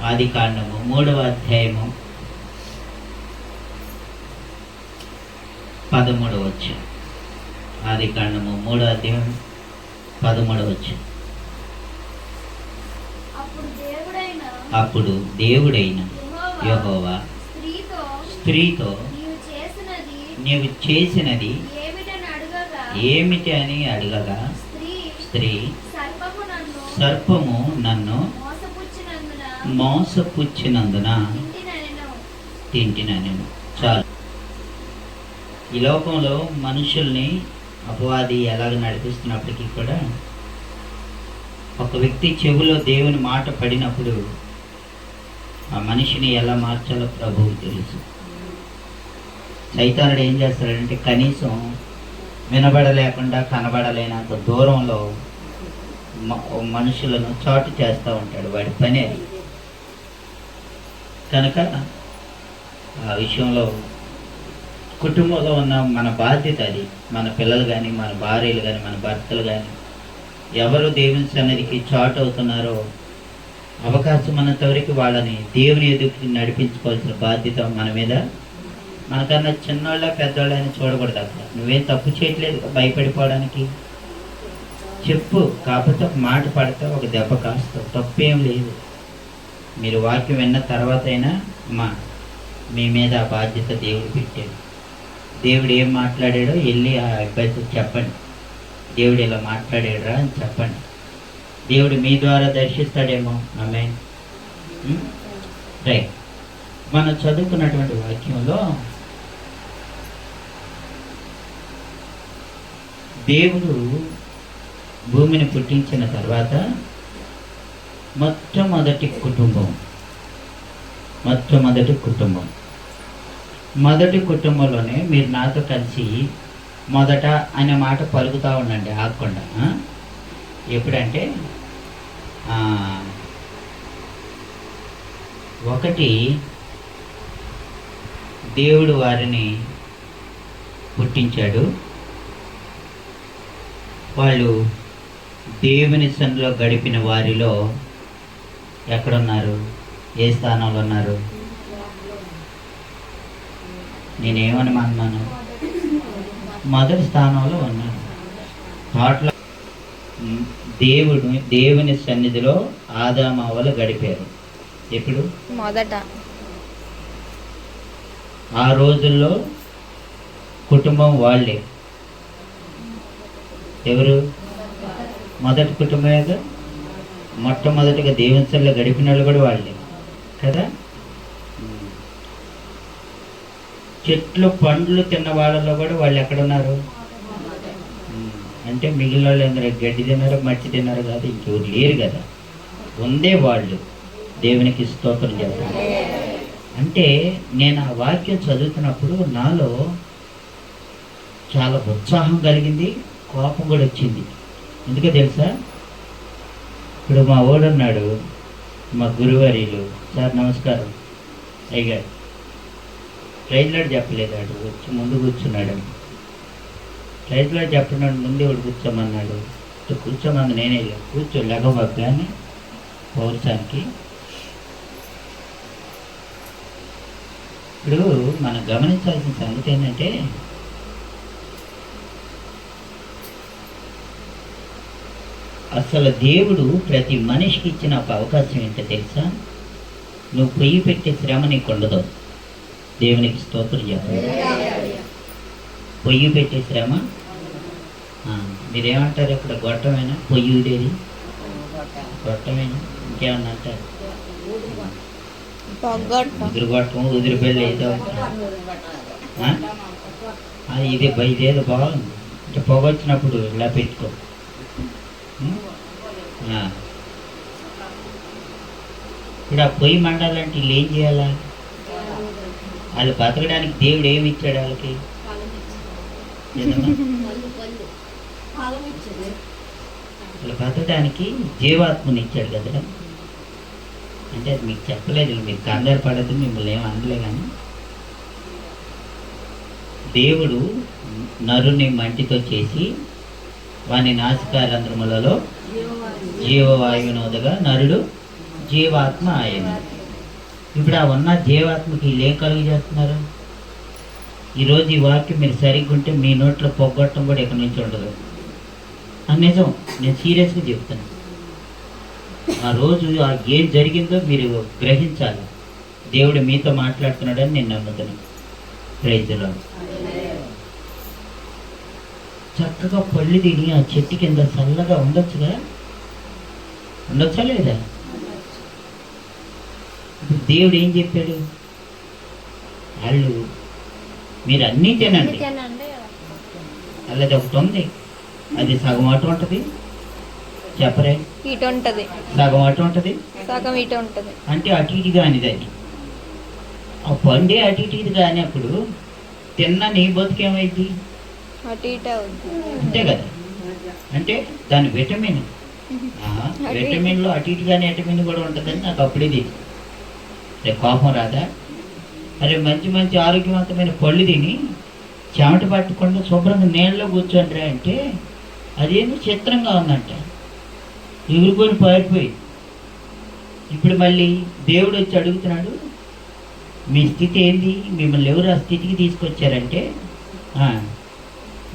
ఆదికాండము 3వ అధ్యాయము 13వ వచనం. ఆదికాండము 3వ అధ్యాయం 13వ వచనం. అప్పుడు దేవుడైన యెహోవా స్త్రీతో నీవు చేసినది ఏమిటి అని అడగగా, స్త్రీ సర్పము నన్ను మోసపుచ్చినందున తింటినను. చాలు. ఈ లోకంలో మనుషుల్ని అపవాది ఎలాగ నడిపిస్తున్నప్పటికీ కూడా ఒక వ్యక్తి చెవిలో దేవుని మాట పడినప్పుడు ఆ మనిషిని ఎలా మార్చాలో ప్రభువుకి తెలుసు. సైతానుడు ఏం చేస్తాడంటే కనీసం వినబడలేకుండా కనబడలేనంత దూరంలో మనుషులను చాటు చేస్తూ ఉంటాడు. వాడి పని అది. కనుక ఆ విషయంలో కుటుంబంలో ఉన్న మన బాధ్యత అది. మన పిల్లలు కానీ, మన భార్యలు కానీ, మన భర్తలు కానీ ఎవరు దేవుని సన్నిధికి చాటు అవుతున్నారో అవకాశం ఉన్నంతవరకు వాళ్ళని దేవుని ఎదుటికి నడిపించుకోవాల్సిన బాధ్యత మన మీద. మనకన్నా చిన్నోళ్ళ పెద్దోళ్ళ అని చూడకూడదు. అక్కడ నువ్వేం తప్పు చేయట్లేదు భయపడిపోవడానికి. చెప్పు, కాకపోతే ఒక మాట పడితే ఒక దెబ్బ కాస్తావు, తప్పేం లేదు. మీరు వాక్యం విన్న తర్వాత అయినా మీ మీద ఆ బాధ్యత దేవుడు పెట్టాడు. దేవుడు ఏం మాట్లాడాడో వెళ్ళి ఆ అబ్బాయితో చెప్పండి. దేవుడు ఇలా మాట్లాడాడురా అని చెప్పండి. దేవుడు మీ ద్వారా దర్శిస్తాడేమో. ఆమేన్. రైట్. మనం చదువుకున్నటువంటి వాక్యంలో దేవుడు భూమిని పుట్టించిన తర్వాత మొట్టమొదటి కుటుంబంలోనే మీరు నాతో కలిసి మొదట అనే మాట పలుకుతూ ఉండండి ఆగకుండా. ఎప్పుడంటే ఒకటి, దేవుడు వారిని పుట్టించాడు. వాళ్ళు దేవుని సన్నిధిలో గడిపిన వారిలో ఎక్కడున్నారు? ఏ స్థానంలో ఉన్నారు? నేనేమని అన్నాను? మొదటి స్థానంలో ఉన్నారు. వాటిలో దేవుని సన్నిధిలో ఆదాము అవ్వలు గడిపారు. ఎప్పుడు? మొదట. ఆ రోజుల్లో కుటుంబం వాళ్ళే. ఎవరు? మొదటి కుటుంబమే కదా. మొట్టమొదటిగా దేవుని సన్నిధిలో గడిపిన వాళ్ళు కూడా వాళ్ళే కదా. చెట్లు పండ్లు తిన్న వాళ్ళలో కూడా వాళ్ళు ఎక్కడున్నారు? అంటే మిగిలిన వాళ్ళు అందరూ గడ్డి తిన్నారు, మట్టి తిన్నారు కాదు, ఇంకెవరు లేరు కదా. ఉందే వాళ్ళు. దేవునికి స్తోత్రం చేస్తారు. అంటే నేను ఆ వాక్యం చదువుతున్నప్పుడు నాలో చాలా ఉత్సాహం కలిగింది, కోపం కూడా వచ్చింది. ఎందుకో తెలుసా? ఇప్పుడు మా ఓడున్నాడు, మా గురువారీలు. సార్ నమస్కారం అయ్యగారు. ప్రైజ్లాడు చెప్పలేదు, అటు వచ్చి ముందు కూర్చున్నాడు. ప్రైజ్లాడు చెప్పినాడు, ముందే ఒకటి కూర్చోమన్నాడు. కూర్చోమని నేనే కూర్చో లెగవగ్గానే పౌరుషానికి. ఇప్పుడు మనం గమనించాల్సిన సంగతి ఏంటంటే, అసలు దేవుడు ప్రతి మనిషికి ఇచ్చిన ఒక అవకాశం ఏంటో తెలుసా? నువ్వు పొయ్యి పెట్టే శ్రమ నీకు ఉండదు. దేవునికి స్తోత్రం చెప్పాలి. పొయ్యి పెట్టే శ్రమ. మీరేమంటారు? ఇక్కడ గొట్టమేనా? పొయ్యి ఉడేది గొట్టమేనా? ఇంకేమన్నా అంటారు? ఎదురుగొట్టం, ఉదిరిపెళ్ళి ఏదో. ఇదేదో బాగుంది. అంటే పొగ వచ్చినప్పుడు ఇలా పెట్టుకో. ఇప్పుడు ఆ పొయ్యి మండాలంటే వీళ్ళు ఏం చేయాలా? వాళ్ళు బతకడానికి దేవుడు ఏమి ఇచ్చాడు వాళ్ళకి? వాళ్ళు బతకడానికి జీవాత్మని ఇచ్చాడు కదా. అంటే అది మీకు చెప్పలేదు, మీరు కంగారు పడద్దు, మిమ్మల్ని ఏమి అనలే. కానీ దేవుడు నరుని మంటితో చేసి వాని నాసికారంధ్రములలో జీవవాయువునోదగా నరుడు జీవాత్మ ఆయన. ఇప్పుడు ఆ ఉన్న జీవాత్మకి వీళ్ళు ఏం కలుగు చేస్తున్నారు? ఈరోజు ఈ వాక్యం మీరు సరిగ్గా ఉంటే మీ నోట్లో పొగ్గొట్టడం కూడా ఎక్కడి నుంచి ఉండదు. నిజం, నేను సీరియస్గా చెప్తాను. ఆ రోజు ఏం జరిగిందో మీరు గ్రహించాలి. దేవుడు మీతో మాట్లాడుతున్నాడని నేను నమ్ముతాను. Praise the Lord. చక్కగా పళ్ళు తిని ఆ చెట్టు కింద చల్లగా ఉండొచ్చుగా, ఉండొచ్చా లేదా? ఇప్పుడు దేవుడు ఏం చెప్పాడు? వాళ్ళు మీరు అన్నీ తినండి. అలాది ఒకటి ఉంది, అది సగం అటు ఉంటుంది, చెప్పరే, ఇటు ఉంటుంది, సగం అటు ఉంటుంది, సగం ఇటు ఉంటుంది. అంటే అటు ఇటు కానిది అది. ఆ పండే అటు ఇటు కానప్పుడు తిన్న నీ బతుకేమైంది? అటు ఇటు అవుతుంది, అంతే కదా. అంటే దాని విటమిన్, విటమిన్లో అటు ఇటు కానీ విటమిన్ కూడా ఉంటుందని నాకు అప్పుడే తెలియదు. రేపు కోపం రాదా? అరే మంచి మంచి ఆరోగ్యవంతమైన పళ్ళు తిని చెమట పట్టకుండా శుభ్రంగా నీళ్ళలో కూర్చోండి అంటే అదేమో చిత్రంగా ఉందంట, ఎగురుకొని పారిపోయి. ఇప్పుడు మళ్ళీ దేవుడు వచ్చి అడుగుతున్నాడు, మీ స్థితి ఏంది? మిమ్మల్ని ఎవరు ఆ స్థితికి తీసుకొచ్చారంటే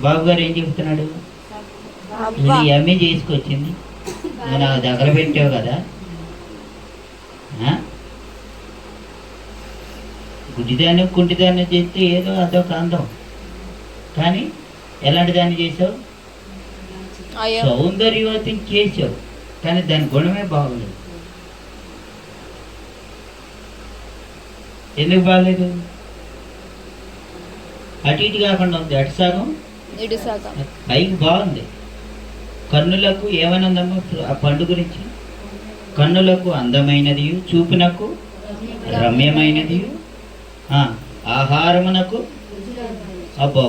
బాబు గారు ఏం చెబుతున్నాడు? ఇది ఎంఏ చేసుకొచ్చింది, నువ్వు నాకు దగ్గర పెట్టావు కదా. గుడ్డిదాన్ని కుంటిదాన్ని చేస్తే ఏదో అదొక అందం, కానీ ఎలాంటి దాన్ని చేసావు? సౌందర్యవతం చేసావు, కానీ దాని గుణమే బాగలేదు. ఎందుకు బాగలేదు? అటు ఇటు కాకుండా ఉంది, అటు సగం ఇటు సగం. పైకి బాగుంది. కన్నులకు ఏమైనా ఉందమ్మా ఆ పండు గురించి? కన్నులకు అందమైనది, చూపునకు రమ్యమైనది, ఆహారమునకు అబ్బా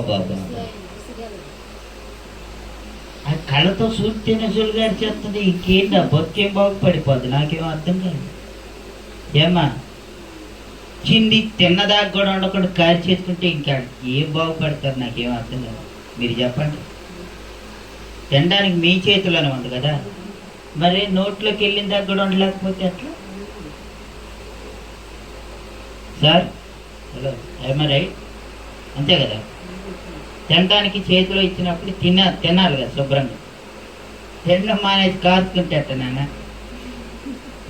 ఆ కళ్ళతో చూస్తే నసులు గారు చేస్తుంది. ఇంకేంటి ఆ బొక్కేం బాగుపడిపోద్ది? నాకేమో అర్థం కాదు. ఏమా చింది తిన్నదాకా కూడా ఉండకుండా కారి చేసుకుంటే ఇంకా ఏం బాగుపడతారు? నాకేం అర్థం కాదు. మీరు చెప్పండి. తినడానికి మీ చేతిలోనే ఉంది కదా, మరి నోట్లోకి వెళ్ళిన దాకా కూడా ఉండలేకపోతే ఎట్లా సార్? హలో, ఏమా రైట్? అంతే కదా. తినడానికి చేతిలో ఇచ్చినప్పుడు తినాలి కదా శుభ్రంగా. తినడం మానేసి కాచుకుంటే అట్ట నాన్న.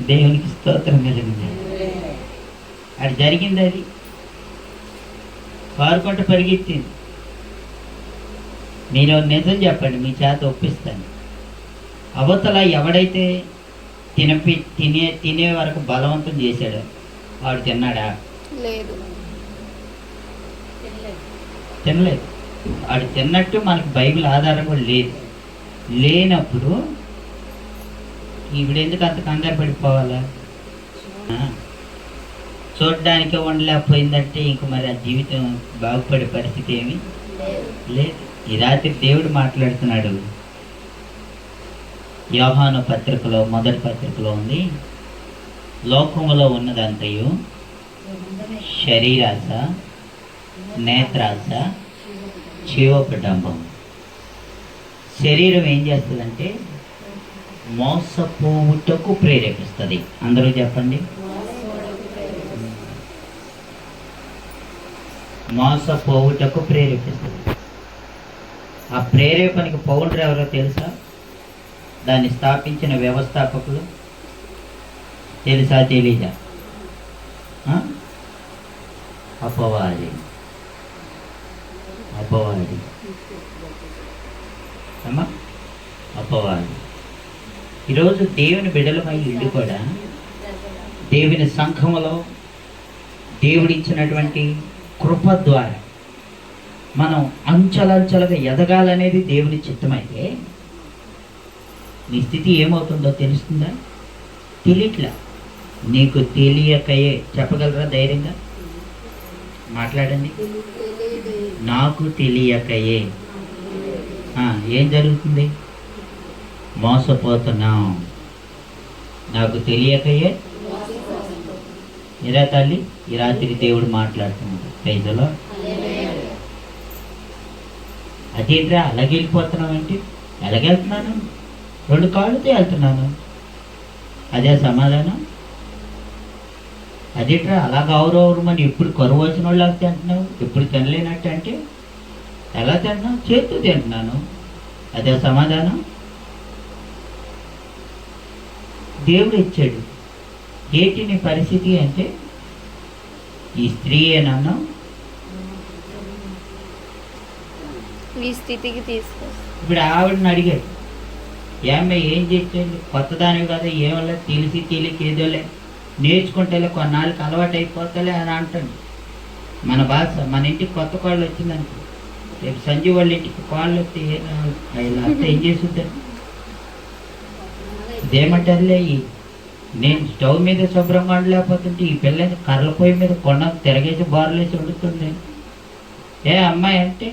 దేవునికి స్తోత్రం కలిగింది. అది జరిగింది, అది కారుకుంట పరిగెత్తింది. మీరు నిజం చెప్పండి, మీ చేత ఒప్పిస్తాను. అవతల ఎవడైతే తినే వరకు బలవంతం చేశాడో వాడు తిన్నాడా? లేదు, తినలేదు. వాడు తిన్నట్టు మనకు బైబిల్ ఆధారం కూడా లేదు. లేనప్పుడు ఈవిడెందుకు అంత కంగారు పడిపోవాలా? చూడడానికి ఉండలేకపోయిందంటే ఇంక మరి ఆ జీవితం బాగుపడే పరిస్థితి ఏమి లేదు. ఈ రాత్రి దేవుడు మాట్లాడుతున్నాడు. యోహాను పత్రికలో, మొదటి పత్రికలో ఉంది, లోకములో ఉన్నదంతయు శరీరాశ, నేత్రాశ, జీవపడంబం. శరీరం ఏం చేస్తుందంటే మోసపోవుటకు ప్రేరేపిస్తుంది. అందరూ చెప్పండి, మోసపోవుటకు ప్రేరేపిస్తుంది. ఆ ప్రేరేపణకి పౌండర్ ఎవరో తెలుసా? దాన్ని స్థాపించిన వ్యవస్థాపకులు తెలుసా? తెలీదా? అపవాది. అమ్మా, అపవాది. ఈరోజు దేవుని బిడ్డలమై ఇల్లు కూడా దేవుని సంఘములో దేవుడిచ్చినటువంటి కృప ద్వారా మనం అంచెలంచెలుగా ఎదగాలనేది దేవుని చిత్తమైతే నీ స్థితి ఏమవుతుందో తెలుస్తుందా? తెలియట్లా. నీకు తెలియకయే. చెప్పగలరా ధైర్యంగా? మాట్లాడండి. నాకు తెలియకయే ఏం జరుగుతుంది? మోసపోతున్నాం. నాకు తెలియకయే. ఇరా తల్లి, ఈ రాత్రి దేవుడు మాట్లాడుతున్నాడు. ప్రైజ్లో అదేంట్రా అలాగే వెళ్ళిపోతున్నావు అంటే, ఎలాగెళ్తున్నాను? 2 కాళ్ళతో వెళ్తున్నాను. అదే సమాధానం? అదేట్రా అలా గౌరవమని ఎప్పుడు కరువు వచ్చిన వాళ్ళు తింటున్నావు, ఎప్పుడు తినలేనట్టు అంటే ఎలా తింటున్నావు? చేత్తు తింటున్నాను. అదే సమాధానం. దేవుడు ఇచ్చాడు. ఏంటి నీ పరిస్థితి అంటే ఈ స్త్రీ ఏనన్నా ఈ స్థితికి తీసుకొస్తా. ఇప్పుడు ఆవిడని అడిగాడు, ఏమ్మ ఏం చేసేది, కొత్తదానివి కదా, ఏమలే తెలిసి తెలియక ఏదోలే నేర్చుకుంటేలే కొన్నాళ్ళకి అలవాటు అయిపోతలే అని అంటాడు. మన భాష. మన ఇంటికి కొత్త కోళ్ళు వచ్చిందనుకో, రేపు సంజయ్ వాళ్ళ ఇంటికి కోళ్ళు వస్తే ఇలా అత్త ఏం చేస్తుందని ఇదేమంటారులే. నేను స్టవ్ మీద శుభ్రంగా వండలేకపోతుంటే ఈ పిల్లని కర్రల పొయ్యి మీద కొండ తిరగేసి బారులేసి వండుతుంది. ఏ అమ్మాయి అంటే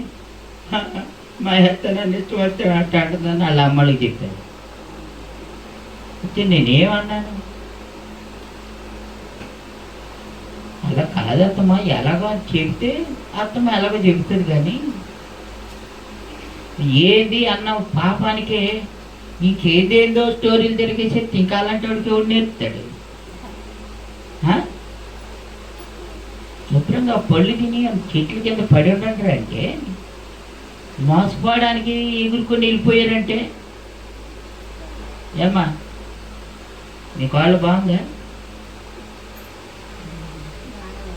మా హెత్త నన్ను ఇష్టం వస్తే అట్ట అంటుందని వాళ్ళ అమ్మడికి చెప్పారు. అయితే నేనేమన్నాను, అలా కాదు అత్తమ్మ, ఎలాగో చెప్తే అత్తమ్మ ఎలాగో చెబుతుంది. కానీ ఏది అన్న పాపానికే ఇంకేదేందో స్టోరీలు తిరిగేసి ఇంకా అలాంటి వాడికి ఎవడు నేర్పుతాడు? శుభ్రంగా పళ్ళు తిని చెట్ల కింద పడి ఉండంటారు అంటే మోసపోవడానికి ఎగురుకొని వెళ్ళిపోయారంటే ఏమ్మా నీ కాళ్ళు బాగుందా?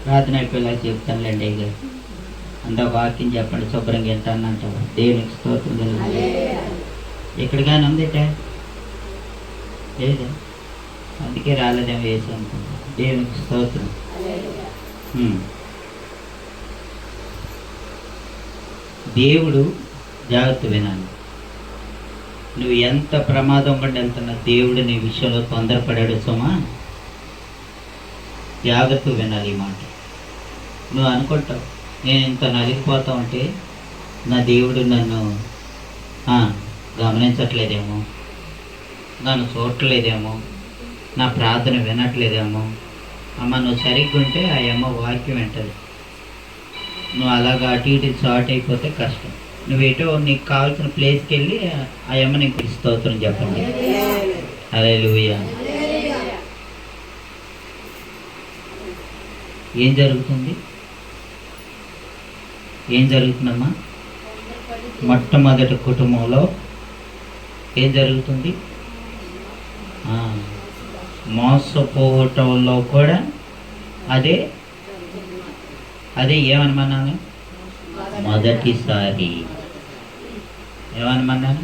ప్రార్థన అయిపోయేలా చెప్తానులేండి. ఇక అంత వాక్యం చెప్పండి, శుభ్రంగా వింటానంటావా? దేవునికి స్తోత్రం కలిగింది. ఎక్కడికైనా ఉందిట లేదా? అందుకే రాలేదేమో వేసి అనుకుంటా. దేవునికి స్తోత్రం. దేవుడు జాగ్రత్త వినాలి. నువ్వు ఎంత ప్రమాదం పడి వెళ్తున్నా దేవుడు నీ విషయంలో తొందరపడాడు సుమా. జాగ్రత్త వినాలి ఈ మాట. నువ్వు అనుకుంటావు నేను ఇంత నలిగిపోతా ఉంటే నా దేవుడు నన్ను గమనించట్లేదేమో, నన్ను చూడట్లేదేమో, నా ప్రార్థన వినట్లేదేమో. అమ్మ నువ్వు సరిగ్గా ఉంటే ఆ అమ్మ వాక్యం వింటది. నువ్వు అలాగా అటు ఇటు షార్ట్ అయిపోతే కష్టం. నువ్వు ఎటో నీకు కావాల్సిన ప్లేస్కి వెళ్ళి ఆ అమ్మ నీకు స్తోత్రం చెప్పండి. హల్లెలూయా. ఏం జరుగుతుంది? ఏం జరుగుతుందమ్మా? మొట్టమొదటి కుటుంబంలో ఏం జరుగుతుంది? మోసపోవటంలో కూడా అదే ఏమనమన్నాను? మొదటిసారి ఏమనమన్నాను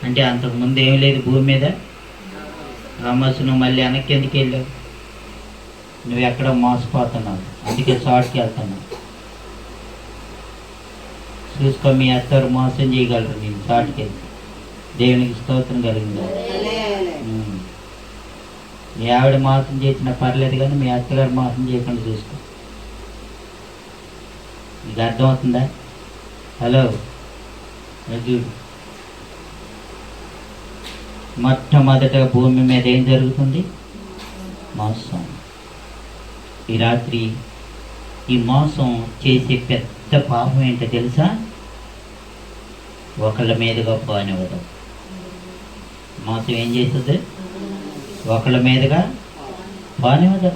అంటే అంతకుముందు ఏం లేదు భూమి మీద. రామస్ నువ్వు మళ్ళీ వెనక్కి ఎందుకు వెళ్ళావు? నువ్వు ఎక్కడో మోసపోతున్నావు, అందుకే షార్ట్కి వెళ్తున్నావు. చూసుకో, మీ అత్తవారు మోసం చేయగలరు నేను షార్ట్కి వెళ్తే. దేవునికి స్తోత్రం కలిగింది. మీ ఆవిడ మోసం చేసినా పర్లేదు కానీ మీ అత్తగారు మోసం చేయకుండా చూసుకో. మీకు అర్థమవుతుందా? హలో చూడు, మొట్టమొదట భూమి మీద ఏం జరుగుతుంది? మోసం. ఈ రాత్రి ఈ మోసం చేసే పెద్ద పాపం ఏంటో తెలుసా? ఒకళ్ళ మీదుగా పోనివ్వదు. మోసం ఏం చేస్తుంది? ఒకళ్ళ మీదుగా పోనివ్వదు.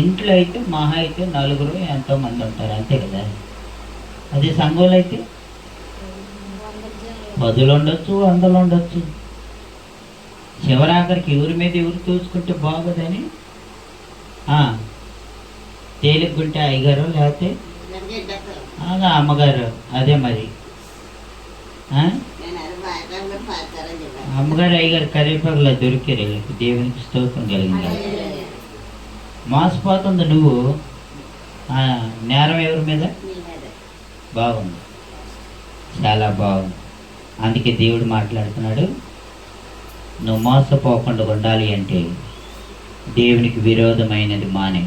ఇంట్లో అయితే మహా అయితే నలుగురు ఎంతో మంది ఉంటారు, అంతే కదా. అదే సంఘంలో అయితే 10 ఉండొచ్చు, 100 ఉండొచ్చు. చివరాఖరికి ఎవరి మీద ఎవరు చూసుకుంటే బాగోదని తేలిగ్గుంటే అయ్యగారు, లేకపోతే అమ్మగారు. అదే మరి అమ్మగారు అయ్యగారు కరివేపాకులా దొరికారు. దేవునికి స్తోత్రం కలిగింది. మోసపోతుంది నువ్వు. నేరం ఎవరి మీద? బాగుంది, చాలా బాగుంది. అందుకే దేవుడు మాట్లాడుతున్నాడు, నువ్వు మోసపోకుండా ఉండాలి అంటే దేవునికి విరోధమైనది మానే.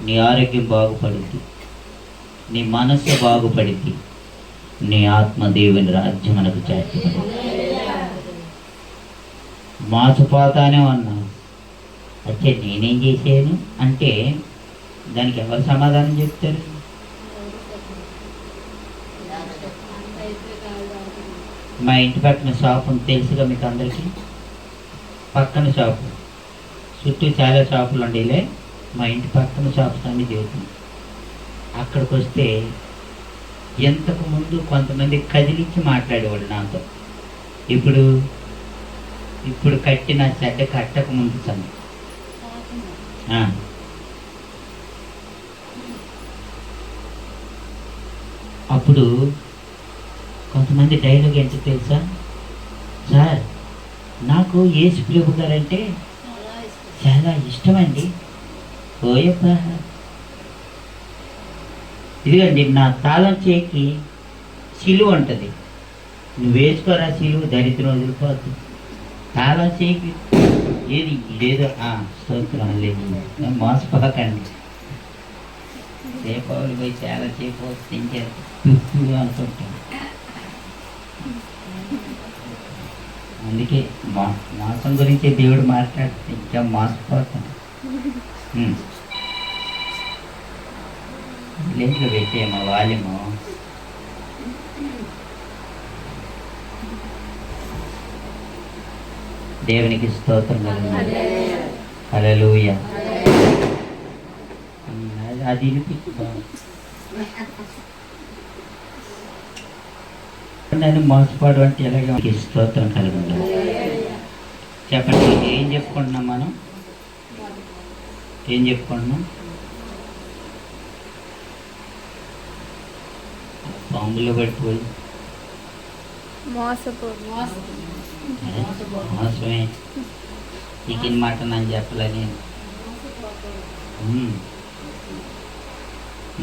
నీ ఆరోగ్యం బాగుపడుద్ది, నీ మనస్సు బాగుపడుద్ది, నీ ఆత్మ దేవుని రాజ్యమునకు చేర్చబడుద్ది. మోసపోతానే ఉన్నా అయితే నేనేం చేశాను అంటే దానికి ఎవరు సమాధానం చెప్తారు? మా ఇంటి పక్కన షాప్ ఉంది, తెలుసుగా మీకు అందరికీ. పక్కన షాపు, చుట్టూ చాలా షాపులు ఉండేలే, మా ఇంటి పక్కన షాప్స్ అన్ని దిగుతుంది. అక్కడికి వస్తే ఎంతకు ముందు కొంతమంది కదిలించి మాట్లాడేవాళ్ళు నాతో. ఇప్పుడు ఇప్పుడు కట్టిన చెడ్డ కట్టక ముందు సంగతి. అప్పుడు కొంతమంది డైలాగ్ ఏంటో తెలుసా? సార్, నాకు యేసు ప్రభు గారంటే చాలా ఇష్టమండి. ఓయబ్బా, ఇదిగండి నా తాళం చేయికి సిలువ ఉంటుంది, నువ్వు వేసుకోరా సిలువ, దరిద్రం వదిలిపోద్దు. తాళం చేయికి ఏది ఇదేదో స్తోత్రం లేదు, మోసపోకండి. దీపావళి పోయి చాలా సేపు తింటారు అనుకుంటాను. అందుకే మోసం గురించి దేవుడు మాట్లాడితే ఇంకా మోసపోతాం. లెంట్లో పెట్టేమో వాల్యము. దేవునికి స్తోత్రం కలుగుతుంది. హల్లెలూయా. అది నన్ను మోసపోవడం అంటే ఎలాగే స్తోత్రం కలుగుతుంది. చెప్పండి, ఏం చెప్పుకుంటున్నాం మనం? ఏం చెప్పుకుంటున్నాం? పాములో పడిపోయి మోసమే. చికెన్ మటన్ అని చెప్పలేని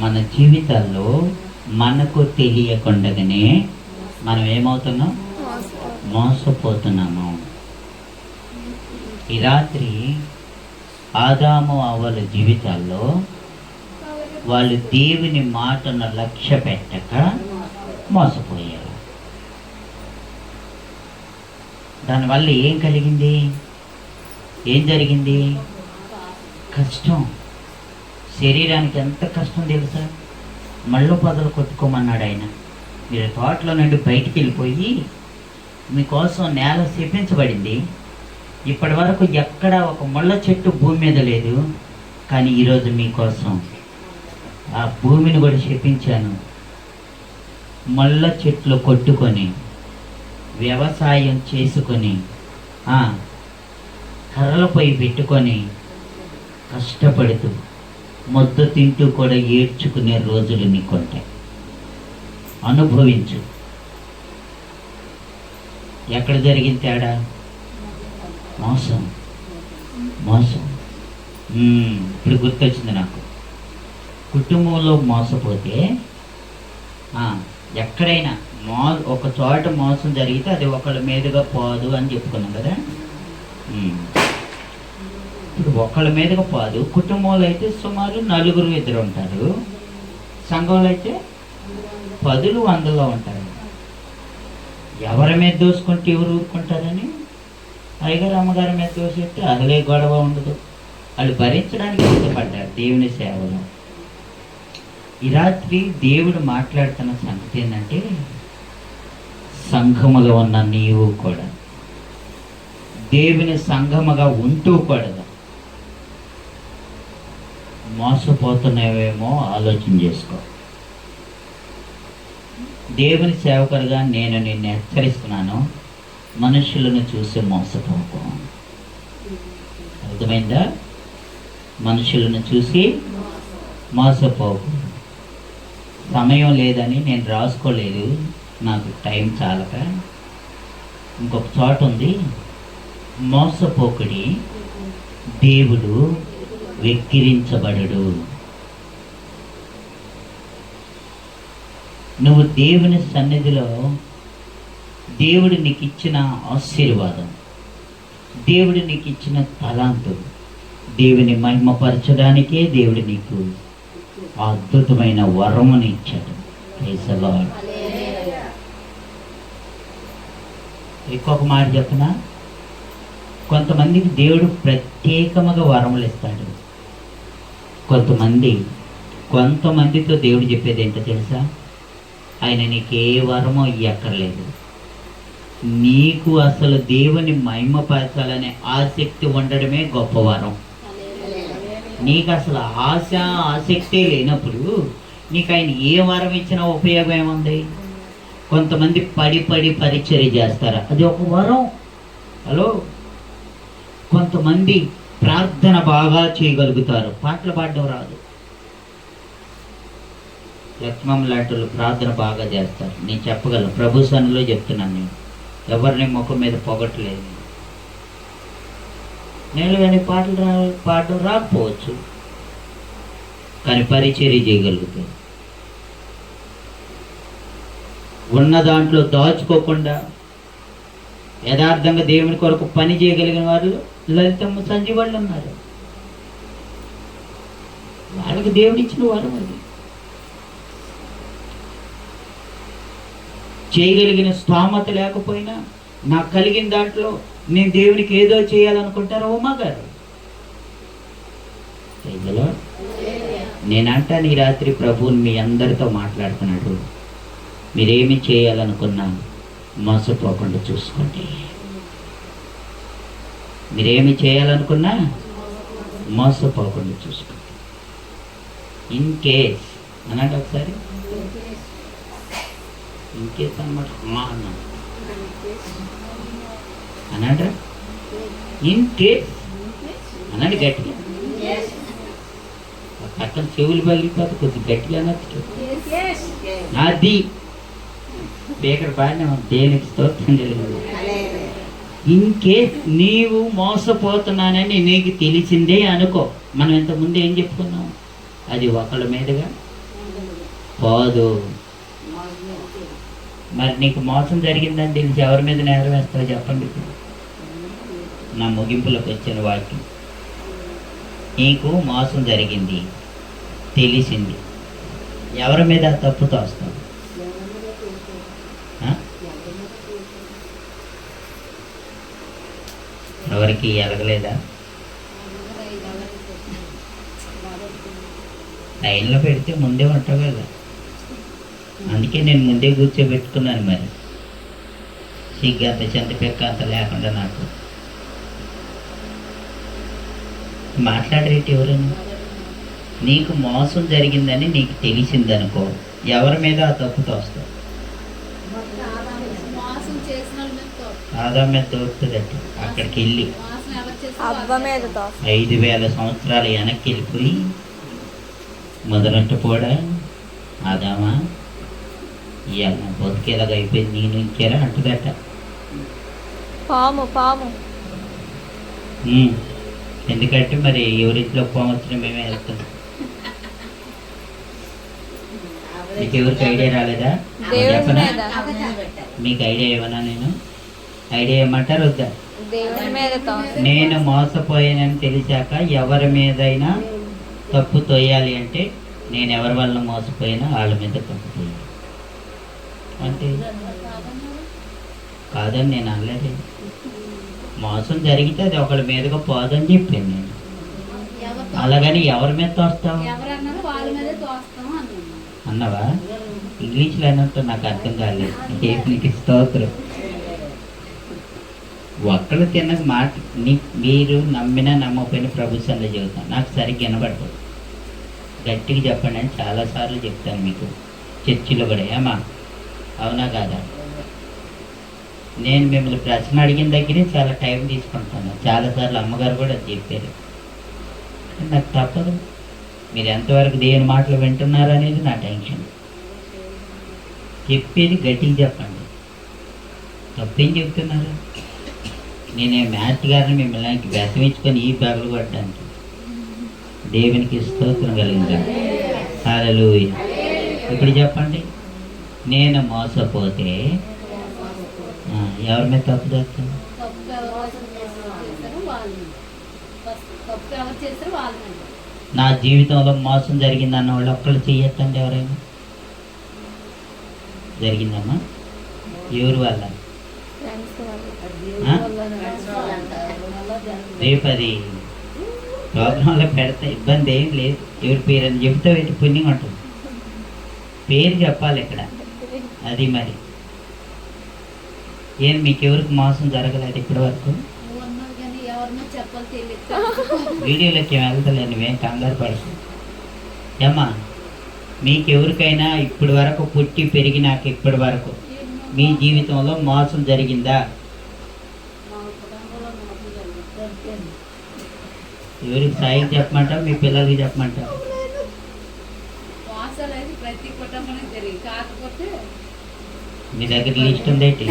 మన జీవితాల్లో మనకు తెలియకుండానే మనం ఏమవుతున్నాం? మోసపోతున్నాము. ఈ రాత్రి ఆదాము అవ్వల జీవితాల్లో వాళ్ళు దేవుని మాటను లక్ష్య పెట్టక మోసపోయారు. దానివల్ల ఏం కలిగింది? ఏం జరిగింది? కష్టం. శరీరానికి ఎంత కష్టం తెలుసా? మళ్ళీ పొదలు కొట్టుకోమన్నాడు ఆయన. మీరు తోటలో నుండి బయటికి వెళ్ళిపోయి మీకోసం నేల శపించబడింది. ఇప్పటి వరకు ఎక్కడ ఒక ముళ్ళ చెట్టు భూమి మీద లేదు, కానీ ఈరోజు మీకోసం ఆ భూమిని కూడా శపించాను. ముళ్ళ చెట్లు కొట్టుకొని వ్యవసాయం చేసుకొని కర్రలపై పెట్టుకొని కష్టపడుతూ ముద్ద తింటూ కూడా ఏడ్చుకునే రోజులు నీకుంటాయి. అనుభవించు. ఎక్కడ జరిగిన తేడా? మోసం. మోసం. ఇప్పుడు గుర్తొచ్చింది నాకు. కుటుంబంలో మోసపోతే ఎక్కడైనా ఒక చోట మోసం జరిగితే అది ఒకళ్ళ మీదుగా పోదు అని చెప్పుకున్నాం కదా. ఇప్పుడు ఒకళ్ళ మీదుగా పోదు. కుటుంబంలో అయితే సుమారు 4-2 ఉంటారు. సంఘంలో అయితే 10-100 ఉంటారు. ఎవరి మీద దోసుకుంటే ఎవరు ఊరుకుంటారని అయ్యగారు అమ్మగారి మీద దోసేస్తే అసలే గొడవ ఉండదు. వాళ్ళు భరించడానికి సిద్ధపడ్డారు దేవుని సేవలో. ఈ రాత్రి దేవుడు మాట్లాడుతున్న సంగతి ఏంటంటే, సంఘములో ఉన్న నీవు కూడా దేవుని సంఘముగా ఉంటూ కూడా మోసపోతున్నావేమో ఆలోచన చేసుకో. దేవుని సేవకులుగా నేను నిన్ను హెచ్చరిస్తున్నాను, మనుషులను చూసి మోసపోకు. అర్థమైందా? మనుషులను చూసి మోసపోకు. సమయం లేదని నేను రాసుకోలేదు, నాకు టైం చాలక. ఇంకొక చోట ఉంది, మోసపోకుడి, దేవుడు వెక్కిరించబడడు. నువ్వు దేవుని సన్నిధిలో దేవుడు నీకు ఇచ్చిన ఆశీర్వాదం, దేవుడు నీకు ఇచ్చిన తలాంతు, దేవుని మహిమపరచడానికే దేవుడు నీకు అద్భుతమైన వరముని ఇచ్చాడు. Praise the Lord. ఇంకొక మాట చెప్పనా? కొంతమందికి దేవుడు ప్రత్యేకముగా వరములు ఇస్తాడు. కొంతమందితో దేవుడు చెప్పేది ఏంటో తెలుసా? ఆయన నీకు ఏ వరమో ఇవ్వక్కర్లేదు, నీకు అసలు దేవుని మహిమపరచాలనే ఆసక్తి ఉండడమే గొప్ప వరం. నీకు అసలు ఆసక్తే లేనప్పుడు నీకు ఆయన ఏ వరం ఇచ్చినా ఉపయోగం ఏముంది? కొంతమంది పడి పరిచర్య చేస్తారు, అది ఒక వరం. హలో, కొంతమంది ప్రార్థన బాగా చేయగలుగుతారు, పాటలు పాడడం రాదు. లక్ష్మం లాంటి వాళ్ళు ప్రార్థన బాగా చేస్తారు, నేను చెప్పగలను, ప్రభు సన్నిధిలో చెప్తున్నాను. నేను ఎవరిని ముఖం మీద పొగట్లేదు. నేను కానీ పాడడం రాకపోవచ్చు, కానీ పరిచర్య చేయగలుగుతారు. ఉన్న దాంట్లో దాచుకోకుండా యథార్థంగా దేవుని కొరకు పని చేయగలిగిన వారు లలితమ్మ సంజీవ్ వాళ్ళు ఉన్నారు. వాళ్ళకి దేవుడు ఇచ్చిన వారు అది చేయగలిగిన స్తోమత లేకపోయినా నాకు కలిగిన దాంట్లో నేను దేవునికి ఏదో చేయాలనుకుంటారు ఉమా గారు. నేనంటాను ఈ రాత్రి ప్రభువుని మీ అందరితో మాట్లాడుతున్నాడు, మీరేమి చేయాలనుకున్నా మోసపోకుండా చూసుకోండి. మీరేమి చేయాలనుకున్నా మోసపోకుండా చూసుకోండి. ఇన్ కేస్ అన్నాడు ఒకసారి, ఇన్ కేస్ అన్నమాట అన్నాడు, ఇన్ కేస్ అన్నాడు గట్టిగా. పక్కన చెవులు పగిలిపోతే కొద్దిగా గట్టిగా అనొచ్చు. అది స్పీకర్ బాగానే దేనికి స్తోత్రం జరిగింది. ఇన్ కేస్ నీవు మోసపోతున్నానని నీకు తెలిసిందే అనుకో, మనం ఇంతకుముందు ఏం చెప్పుకున్నాం, అది ఒకళ్ళ మీదుగా పోదు. మరి నీకు మోసం జరిగిందని తెలిసి ఎవరి మీద నేరం వేస్తావు చెప్పండి. నా ముగింపులోకి వచ్చిన వాక్యం, నీకు మోసం జరిగింది తెలిసింది, ఎవరి మీద తప్పుతో వస్తావు? ఎవరికి ఎలగలేదా? లైన్లో పెడితే ముందే ఉంటావు కదా, అందుకే నేను ముందే కూర్చోబెట్టుకున్నాను. మరి సిగ్గంత చింతపెక్క అంత లేకుండా నాకు మాట్లాడరేటి ఎవరైనా. నీకు మోసం జరిగిందని నీకు తెలిసిందనుకో, ఎవరి మీద ఆ తప్పుతో వస్తావు? ఆదాం మీద తోడుతుందట. అక్కడికి వెళ్ళి 5,000 సంవత్సరాలు వెనక్కి వెళ్ళిపోయి మొదలంట పోడా ఆదామా ఇవాళ బతికేలాగా అయిపోయింది, నేను ఇంకేరా అంటుదట. పాము ఎందుకంటే మరి ఎవరింట్లో పాము వచ్చినా మేమే వెళ్తాం. మీకు ఎవరికి ఐడియా రాలేదా? చెప్పనా? మీకు ఐడియా ఇవ్వనా? నేను ఐడియా ఇవ్వమంటారు వద్దా? నేను మోసపోయానని తెలిసాక ఎవరి మీదైనా తప్పు తోయాలి అంటే నేను ఎవరి వల్ల మోసపోయినా వాళ్ళ మీద తప్పు తోయాలి అంటే కాదని నేను అనలేదు. మోసం జరిగితే అది ఒకళ్ళ మీదగా పోదని చెప్పాను నేను. అలాగని ఎవరి మీద తోస్తావు అన్నవా? ఇంగ్లీష్లో అన్నట్టు నాకు అర్థం కాలేదు. నీకు స్తోత్రం. ఒక్కళ్ళు తిన్న మాట మీరు నమ్మినా నమ్మకపోయినా ప్రభు సన్నిధిలో చెబుతాను, నాకు సరిగ్గా వినబడదు. గట్టిగా చెప్పండి అని చాలాసార్లు చెప్తాను మీకు, చర్చిలో కూడా. ఏమా అవునా కాదా? నేను మిమ్మల్ని ప్రశ్న అడిగిన దగ్గరే చాలా టైం తీసుకుంటాను. చాలాసార్లు అమ్మగారు కూడా చెప్పారు. నాకు తప్పదు, మీరు ఎంతవరకు దేవుని మాటలు వింటున్నారు అనేది నా టెన్షన్. చెప్పేది గట్టిగా చెప్పండి. తప్పేం చెప్తున్నారు? నేనే మ్యాథ్ గారిని మిమ్మల్ని బెత్తమించుకొని ఈ పగలు పడ్డానికి. దేవునికి స్తోత్రం కలిగిందా? హల్లెలూయా. ఇప్పుడు చెప్పండి, నేను మోసపోతే ఎవరి మీద తప్పు చేస్తాను? నా జీవితంలో మోసం జరిగింది అన్న వాళ్ళు ఒక్కళ్ళు చెయ్యొద్దండి. ఎవరైనా జరిగిందమ్మా? ఎవరు వల్ల? రేపు అది ప్రోగ్రాంలో పెడితే ఇబ్బంది ఏం లేదు. ఎవరి పేరు అని చెబుతా పెట్టి పుణ్యం ఉంటుంది. పేరు చెప్పాలి ఇక్కడ. అది మరి ఏం మీకు ఎవరికి మోసం జరగలేదు ఇప్పటి వరకు? వీడియోలోకి ఏం వెళ్తలేదు, నువ్వేం కంగారు పడకు. ఏమ్మా, మీకు ఎవరికైనా ఇప్పటి వరకు పుట్టి పెరిగినాక ఇప్పటి వరకు మీ జీవితంలో మోసం జరిగిందా? ఎవరికి సాయికి చెప్పమంటావు, మీ పిల్లలకి చెప్పమంటావు? ప్రతి కుటుంబం జరిగి కాకపోతే మీ దగ్గర లిస్ట్ ఉందేంటి?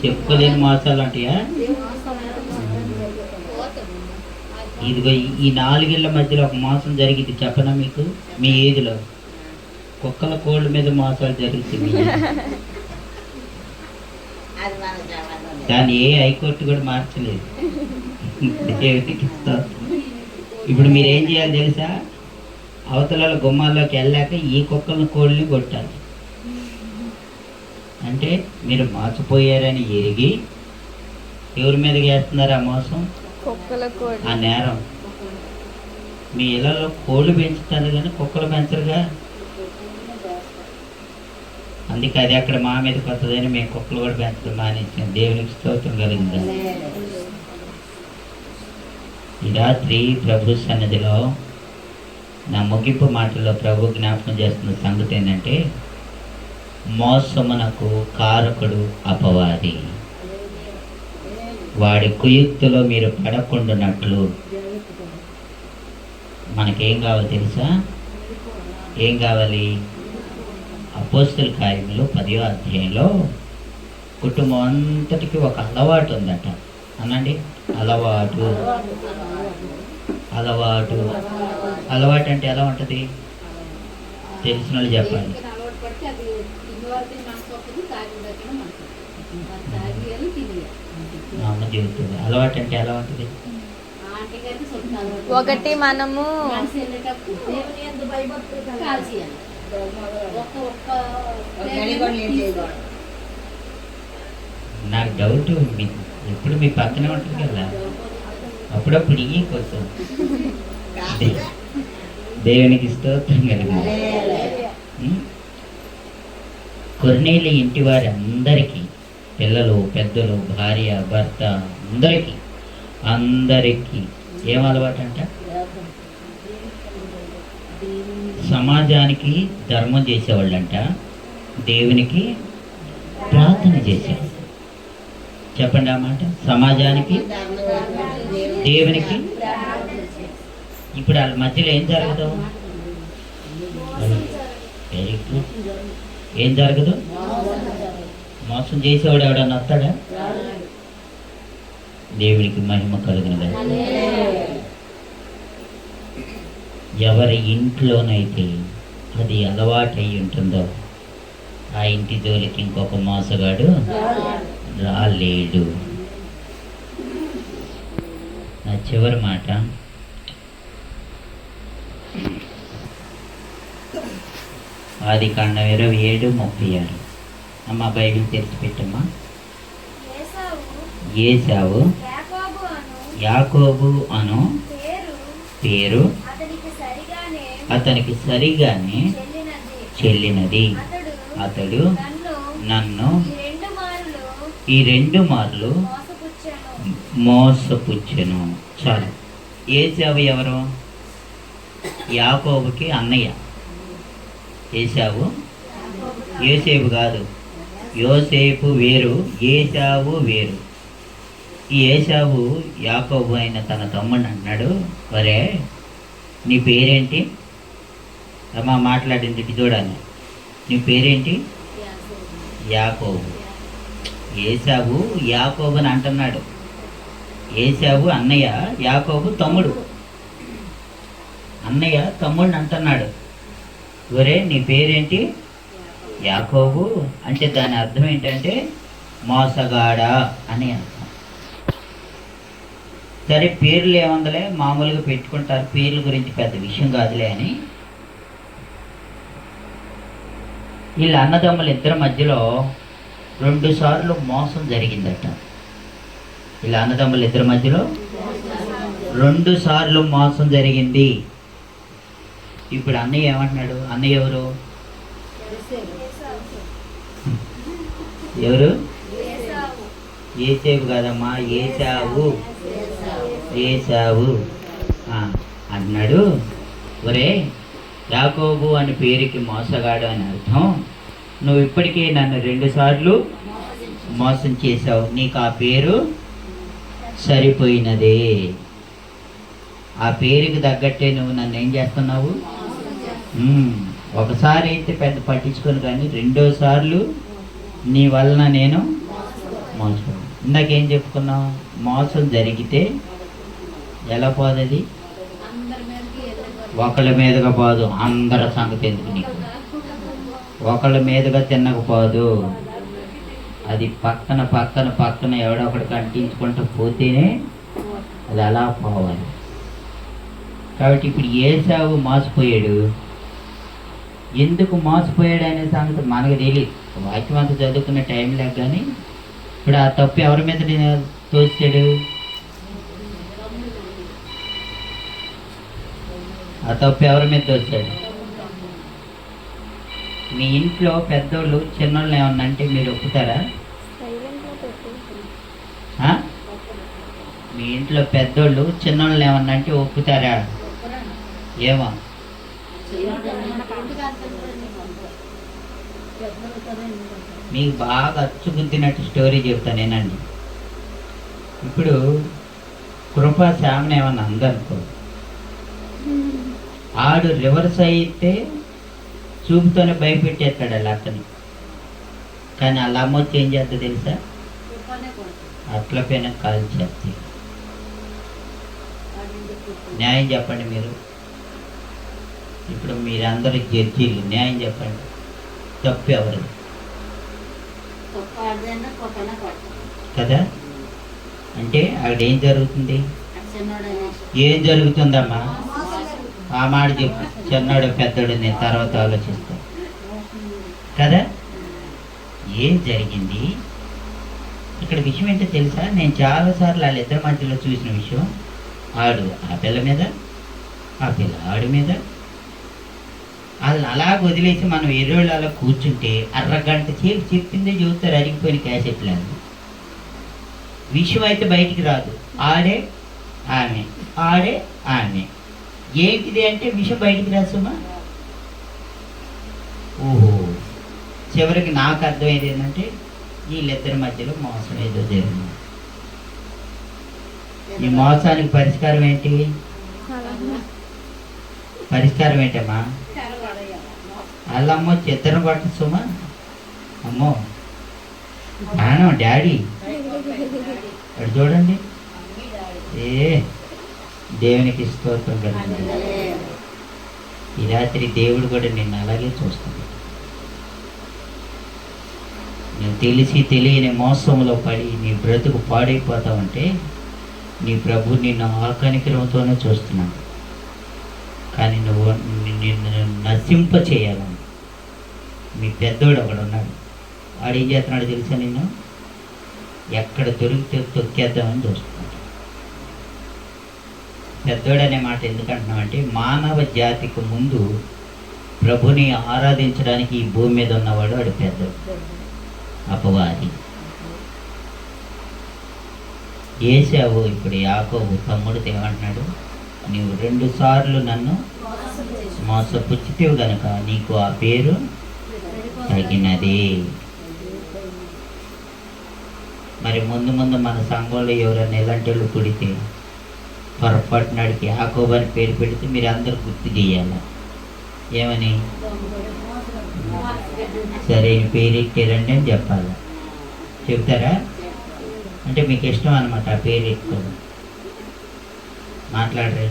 చెప్పుకోలేని మోసాలు అంటాయా? ఇదిగో ఈ 4 ఏళ్ల మధ్యలో ఒక మోసం జరిగింది చెప్పనా మీకు? మీ ఏజ్లో కుక్కల కోళ్ళ మీద మోసాలు జరుగుతుంది. దాన్ని ఏ హైకోర్టు కూడా మార్చలేదు. దేవునికి స్తోత్రం. ఇప్పుడు మీరు ఏం చేయాలి తెలుసా? అవతల గుమ్మాల్లోకి వెళ్ళాక ఈ కుక్కలను కోళ్ళని కొట్టాలి. అంటే మీరు మోసపోయారని ఎరిగి ఎవరి మీద వేస్తున్నారు ఆ మోసం, ఆ నేరం? మీ ఇళ్ళలో కోళ్ళు పెంచుతారు కానీ కుక్కలు పెంచరుగా. అందుకే అది అక్కడ మా మీద కొత్తదని మేము కుక్కలు కూడా పెంచడం మానేసాం. దేవునికి స్తోత్రం కలిగిందా? ఈ రాత్రి ప్రభు సన్నిధిలో నా ముగింపు మాటల్లో ప్రభు జ్ఞాపకం చేస్తున్న సంగతి ఏంటంటే, మోసమునకు కారకుడు అపవాది. వాడి కుయుక్తిలో మీరు పడకుండానట్లు మనకేం కావాలి తెలుసా? ఏం కావాలి? అపోస్తల కార్యములు 10వ అధ్యాయంలో కుటుంబం అంతటికి ఒక అలవాటు ఉందట. అనండి, అలవాటు. అలవాటు అలవాటు అంటే ఎలా ఉంటుంది తెలిసిన వాళ్ళు చెప్పాలి. అమ్మ జీవితం అలవాటు అంటే ఎలా ఉంటుంది? ఒకటి మనము నాకు డౌట్, ఎప్పుడు మీ పక్కనే ఉంటుంది కదా, అప్పుడప్పుడు ఈ కోసం దేవునికి స్తోత్రం కలిగింది. కొర్నేలి ఇంటి వారి అందరికీ, పిల్లలు పెద్దలు భార్య భర్త అందరికీ ఏం అలవాటు అంట? సమాజానికి ధర్మం చేసేవాళ్ళంట, దేవునికి ప్రార్థన చేసేవాళ్ళు. చెప్పండి ఆ మాట. సమాజానికి దేవునికి. ఇప్పుడు వాళ్ళ మధ్యలో ఏం జరగదు? Very good. ఏం జరగదు? మోసం చేసేవాడు ఎవడన్నా వస్తాడా? దేవునికి మహిమ కలుగునదా. ఎవరి ఇంట్లోనైతే అది అలవాటు అయి ఉంటుందో ఆ ఇంటి జోలికి ఇంకొక మోసగాడు రాలేడు. నా చివరి మాట, ఆదికాండం 27:36. అమ్మ బైబిల్ తెరిచి పెట్టమ్మా. ఏశావు యాకోబు అను పేరు అతనికి సరిగానే చెల్లినది. అతడు నన్ను ఈ 2 మార్లు మోసపుచ్చెను. చాలు. ఏశావు ఎవరు? యాకోబుకి అన్నయ్య. ఏశావు యోసేపు కాదు. యోసేపు వేరు, ఏశావు వేరు. ఈ ఏశావు యాకోబు అయిన తన తమ్ముడు అన్నాడు, ఒరే నీ పేరేంటి? అమ్మా మాట్లాడింది చూడాలి. నీ పేరేంటి? యాకోబు. ఏశావు యాకోబు అని అంటున్నాడు. ఏశావు అన్నయ్య, యాకోబు తమ్ముడు. అన్నయ్య తమ్ముడిని అంటున్నాడు, ఒరే నీ పేరేంటి? యాకోబు. అంటే దాని అర్థం ఏంటంటే మోసగాడా అని అర్థం. సరే, పేర్లు ఏముందలే, మామూలుగా పెట్టుకుంటారు, పేర్ల గురించి పెద్ద విషయం కాదులే అని. వీళ్ళ అన్నదమ్ములు ఇద్దరి మధ్యలో 2 సార్లు మోసం జరిగిందట. వీళ్ళ అన్నదమ్ములు ఇద్దరి మధ్యలో 2 సార్లు మోసం జరిగింది. ఇప్పుడు అన్నయ్య ఏమంటున్నాడు? అన్నయ్య ఎవరు? ఎవరు? ఏసేపు కదమ్మా, ఏసావు. ఏసావు అన్నాడు. ఒరే యాకోబు అని పేరుకి మోసగాడు అని అర్థం. నువ్వు ఇప్పటికే నన్ను 2 సార్లు మోసం చేశావు. నీకు ఆ పేరు సరిపోయినదే. ఆ పేరుకి తగ్గట్టే నువ్వు నన్ను ఏం చేస్తున్నావు? ఒకసారి అయితే పెద్ద పట్టించుకొని, కానీ 2 సార్లు నీ వలన నేను మోసం. ఇందాకేం చెప్పుకున్నావు? మోసం జరిగితే ఎలా పోదది? ఒకళ్ళ మీదుగా పోదు. అందరి సంగతి ఎందుకు నీకు? ఒకళ్ళ మీదుగా తిన్నకపోదు. అది పక్కన పక్కన పక్కన ఎవడో ఒకటి కంటించుకుంటూ పోతేనే అది అలా పోవాలి. కాబట్టి ఇప్పుడు ఏసావు మోసపోయాడు. ఎందుకు మోసపోయాడు అనే సంగతి మనకు తెలియదు. వాక్యం అంతా చదువుకునే టైం లేక. కానీ ఇప్పుడు ఆ తప్పు ఎవరి మీద తోచాడు? ఆ తప్పు ఎవరి మీద తోచాడు? మీ ఇంట్లో పెద్దోళ్ళు చిన్నోళ్ళు ఏమన్నా అంటే మీరు ఒప్పుతారా? మీ ఇంట్లో పెద్దోళ్ళు చిన్నోళ్ళు ఏమన్నా అంటే ఒప్పుతారా? ఏమో మీకు బాగా అచ్చుగుద్దినట్టు స్టోరీ చెప్తాను నేనండి. ఇప్పుడు కృపా శ్యామని ఏమన్నా అందనుకో, ఆడు రివర్స్ అయితే చూపుతోనే భయపెట్టేస్తాడు వాళ్ళ అక్కని. కానీ వాళ్ళ అమ్మ వచ్చి ఏం చేస్తా తెలుసా? అట్ల పైన కాల్ చేస్తే. న్యాయం చెప్పండి మీరు. ఇప్పుడు మీరందరూ జడ్జీలు, న్యాయం చెప్పండి. తప్పు ఎవరు కదా? అంటే అక్కడ ఏం జరుగుతుంది? ఏం జరుగుతుందమ్మా? ఆ మాట చెప్పు. చిన్నాడు పెద్దోడు నేను తర్వాత ఆలోచిస్తాను కదా. ఏం జరిగింది ఇక్కడ? విషయం ఏంటో తెలుసా? నేను చాలాసార్లు వాళ్ళిద్దరి మధ్యలో చూసిన విషయం. ఆడు ఆ పిల్ల మీద, ఆ పిల్ల ఆడి మీద. వాళ్ళని అలా వదిలేసి మనం ఎర్రోళ్ళు అలా కూర్చుంటే అరగంట సేపు చెప్పిందే చూస్తారు అరిగిపోయిన క్యాసెట్లను. విషయం అయితే బయటికి రాదు. ఆడే ఆమె, ఆడే ఆమె. ఏంటిది అంటే విషయం బయటికి రాసుమా. ఓహో, చివరికి నాకు అర్థమైంది ఏంటంటే వీళ్ళిద్దరి మధ్యలో మోసం ఏదో జరిగింది. ఈ మోసానికి పరిష్కారం ఏంటి? పరిష్కారం ఏంటమ్మా? వాళ్ళమ్మ వచ్చి ఇద్దరిని పట్టచ్చుమా. అమ్మో నాన్న, డాడీ అటు చూడండి. దేవునికి స్తోత్రం కలిగింది. ఈ రాత్రి దేవుడు కూడా నిన్ను అలాగే చూస్తుంది. నువ్వు తెలిసి తెలియని మోసంలో పడి నీ బ్రతుకు పాడైపోతావంటే నీ ప్రభు నిన్ను ఆకనికరంతోనే చూస్తున్నాడు. కానీ నువ్వు నిన్ను నశింప చేయాలని మీ పెద్దోడు ఒకడు ఉన్నాడు. వాడు ఏం చేస్తున్నాడు తెలుసా? నిన్ను ఎక్కడ దొరికితే తొక్కేద్దామని చూస్తున్నాడు. పెద్దోడు అనే మాట ఎందుకంటున్నావు అంటే మానవ జాతికి ముందు ప్రభుని ఆరాధించడానికి ఈ భూమి మీద ఉన్నవాడు వాడు పెద్దోడు, అపవాది. ఏసావు ఇప్పుడు యాకోబు తమ్ముడితో ఏమంటున్నాడు? నీవు 2 సార్లు నన్ను మోసపుచ్చితివి గనుక నీకు ఆ పేరు తగినది. మరి ముందు ముందు మన సంఘంలో ఎవరైనా ఎలాంటి వాళ్ళు పుడితే పొరపాటునాడికి యాకోబు అని పేరు పెడితే మీరు అందరూ గుర్తు చేయాలి. ఏమని? సరే పేరు ఎక్కారండి అని చెప్పాలి. చెప్తారా? అంటే మీకు ఇష్టం అనమాట ఆ పేరు ఎక్కువ మాట్లాడరే.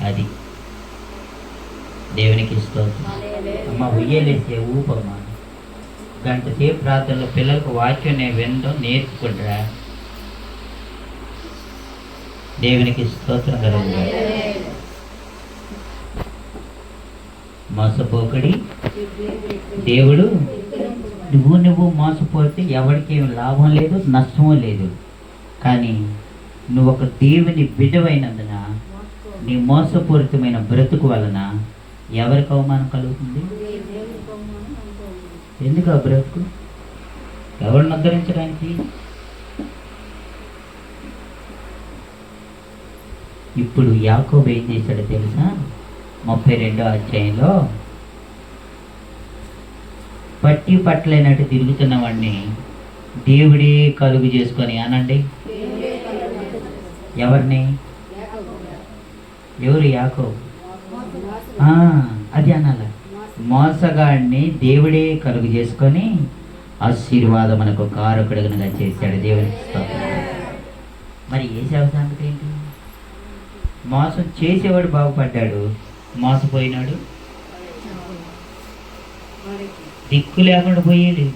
అది దేవునికి ఇష్టం. అమ్మ ఉయ్యలేసే ఊపమ్మా. గంట సేపు ప్రార్థనలో పిల్లలకు వాక్యం నేను వినడం నేర్చుకుంటారా? దేవునికి స్తోత్రం కలుగుగా. మోసపోకడి దేవుడు. నువ్వు మోసపోతే ఎవరికి ఏమి లాభం లేదు, నష్టమూ లేదు. కానీ నువ్వు ఒక దేవుని బిడ్డవైనందున నీ మోసపూరితమైన బ్రతుకు వలన ఎవరికి అవమానం కలుగుతుంది? ఎందుకు ఆ బ్రతుకు? ఎవరిని ఉద్ధరించడానికి? ఇప్పుడు యాకోబు ఏం చేశాడో తెలుసా? 32వ అధ్యాయంలో పట్టి పట్టలేనట్టు తిరుగుతున్న వాడిని దేవుడే కలుగు చేసుకొని అనండి. ఎవరిని? ఎవరు? యాకోబు. అది అనాల. మోసగాడిని దేవుడే కలుగు చేసుకొని ఆశీర్వాదం మనకు కారకుడుగా చేశాడు. దేవునికి స్తోత్రం. మరి ఏశావు సంగతి ఏంటి? మోసం చేసేవాడు బాగుపడ్డాడు, మోసపోయినాడు దిక్కు లేకుండా పోయాడు.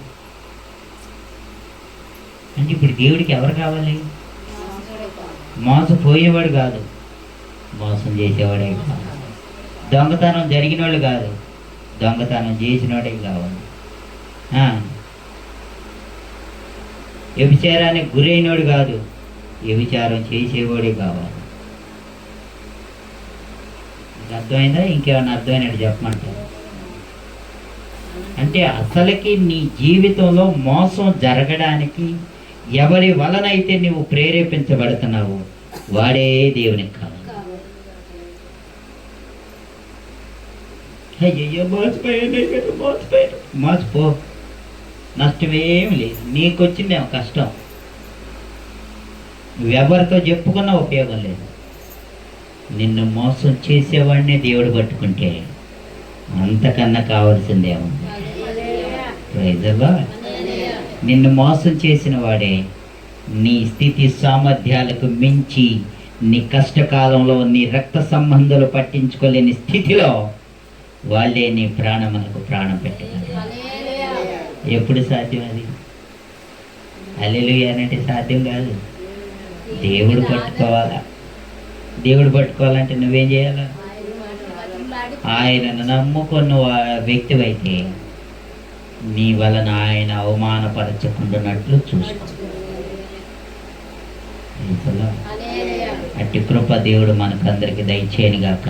అంటే ఇప్పుడు దేవుడికి ఎవరు కావాలి? మోసపోయేవాడు కాదు, మోసం చేసేవాడే కావాలి. దొంగతనం జరిగిన వాళ్ళు కాదు, దొంగతనం చేసినవాడే కావాలి. వ్యభిచారానికి గురైనోడు కాదు, వ్యభిచారం చేసేవాడే కావాలి. అర్థమైందా? ఇంకేమన్నా అర్థమైనట్టు చెప్పమంటారు? అంటే అసలుకి నీ జీవితంలో మోసం జరగడానికి ఎవరి వలనైతే నువ్వు ప్రేరేపించబడుతున్నావు వాడే దేవునికి కావాలి. అయ్యో మోసపో, నష్టమేమి లేదు. నీకొచ్చిందేమో కష్టం, నువ్వెవరితో చెప్పుకున్న ఉపయోగం లేదు. నిన్ను మోసం చేసేవాడినే దేవుడు పట్టుకుంటే అంతకన్నా కావాల్సిందేమో. నిన్ను మోసం చేసిన వాడే నీ స్థితి సామర్థ్యాలకు మించి నీ కష్టకాలంలో నీ రక్త సంబంధాలు పట్టించుకోలేని స్థితిలో వాళ్ళే నీ ప్రాణమునకు ప్రాణం పెట్టగలరు. ఎప్పుడు సాధ్యం అది? హల్లెలూయా అంటే సాధ్యం కాదు. దేవుడు పట్టుకోవాలా. దేవుడు పట్టుకోవాలంటే నువ్వేం చేయాలా? ఆయనను నమ్ముకున్న వ్యక్తివైతే నీ వలన ఆయన అవమానపరచకుండానట్లు చూసుకో. అట్టి కృప దేవుడు మనకందరికి దయచేయను గాక.